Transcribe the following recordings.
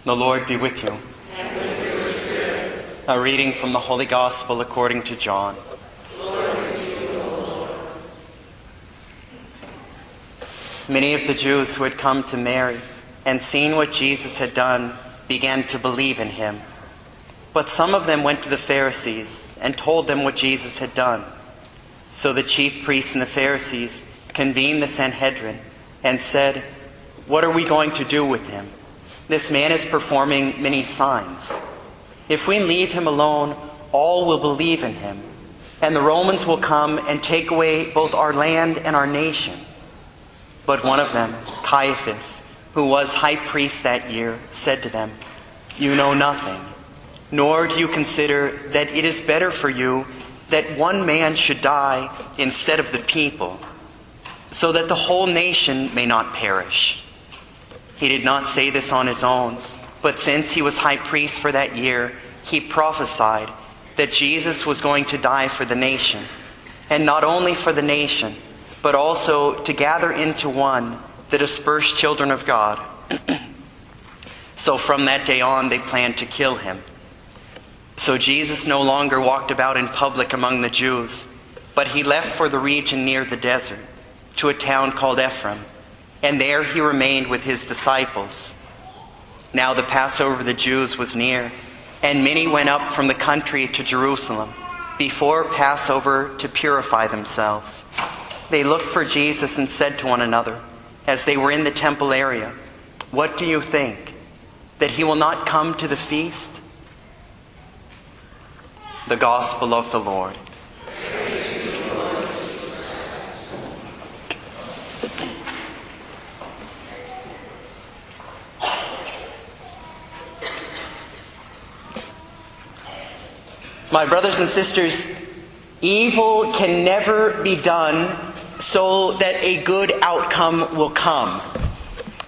The Lord be with you. And with your spirit. A reading from the Holy Gospel according to John. Glory to you, O Lord. Many of the Jews who had come to Mary and seen what Jesus had done began to believe in him. But some of them went to the Pharisees and told them what Jesus had done. So the chief priests and the Pharisees convened the Sanhedrin and said, "What are we going to do with him? This man is performing many signs. If we leave him alone, all will believe in him, and the Romans will come and take away both our land and our nation." But one of them, Caiaphas, who was high priest that year, said to them, "You know nothing, nor do you consider that it is better for you that one man should die instead of the people, so that the whole nation may not perish." He did not say this on his own, but since he was high priest for that year, he prophesied that Jesus was going to die for the nation, and not only for the nation, but also to gather into one the dispersed children of God. So from that day on, they planned to kill him. So Jesus no longer walked about in public among the Jews, but he left for the region near the desert, to a town called Ephraim, and there he remained with his disciples. Now the Passover of the Jews was near, and many went up from the country to Jerusalem before Passover to purify themselves. They looked for Jesus and said to one another, as they were in the temple area, "What do you think? That he will not come to the feast?" The Gospel of the Lord. My brothers and sisters, evil can never be done so that a good outcome will come.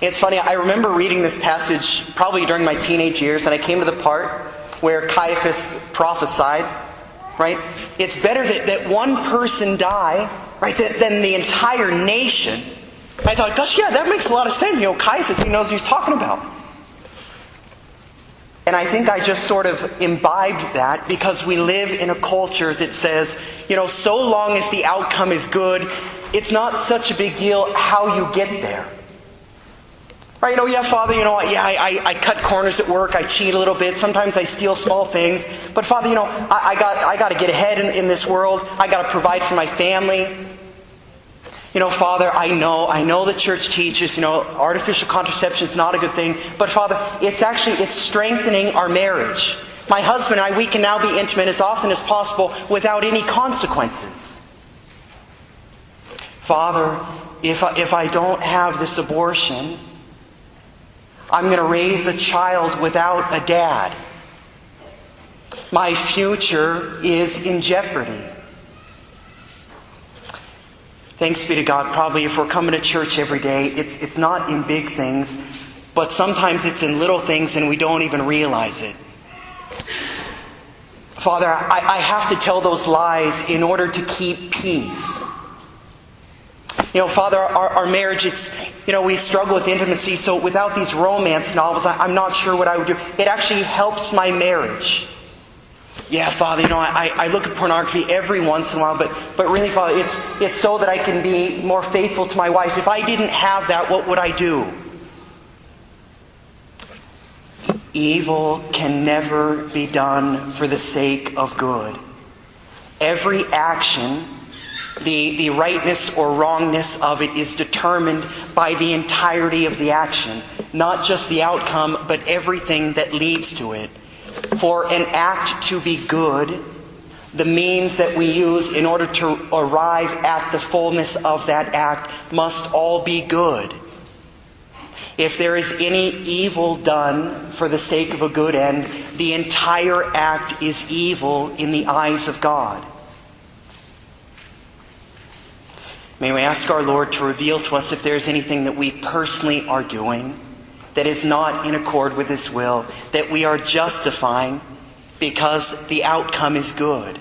It's funny, I remember reading this passage probably during my teenage years, and I came to the part where Caiaphas prophesied, right? It's better that one person die, right, than the entire nation. I thought, gosh, yeah, that makes a lot of sense. Caiaphas, he knows what he's talking about. And I think I just sort of imbibed that because we live in a culture that says, so long as the outcome is good, it's not such a big deal how you get there. Right? Yeah, Father, I cut corners at work, I cheat a little bit, sometimes I steal small things. But Father, I got to get ahead in this world. I got to provide for my family. Father, I know the church teaches, artificial contraception is not a good thing. But Father, it's strengthening our marriage. My husband and I, we can now be intimate as often as possible without any consequences. Father, if I don't have this abortion, I'm going to raise a child without a dad. My future is in jeopardy. Thanks be to God, probably if we're coming to church every day, it's not in big things, but sometimes it's in little things and we don't even realize it. Father, I have to tell those lies in order to keep peace. Father, our marriage, we struggle with intimacy, so without these romance novels, I'm not sure what I would do. It actually helps my marriage. Yeah, Father, I look at pornography every once in a while, but really, Father, it's so that I can be more faithful to my wife. If I didn't have that, what would I do? Evil can never be done for the sake of good. Every action, the rightness or wrongness of it is determined by the entirety of the action, not just the outcome, but everything that leads to it. For an act to be good, the means that we use in order to arrive at the fullness of that act must all be good. If there is any evil done for the sake of a good end, the entire act is evil in the eyes of God. May we ask our Lord to reveal to us if there is anything that we personally are doing that is not in accord with His will, that we are justifying because the outcome is good.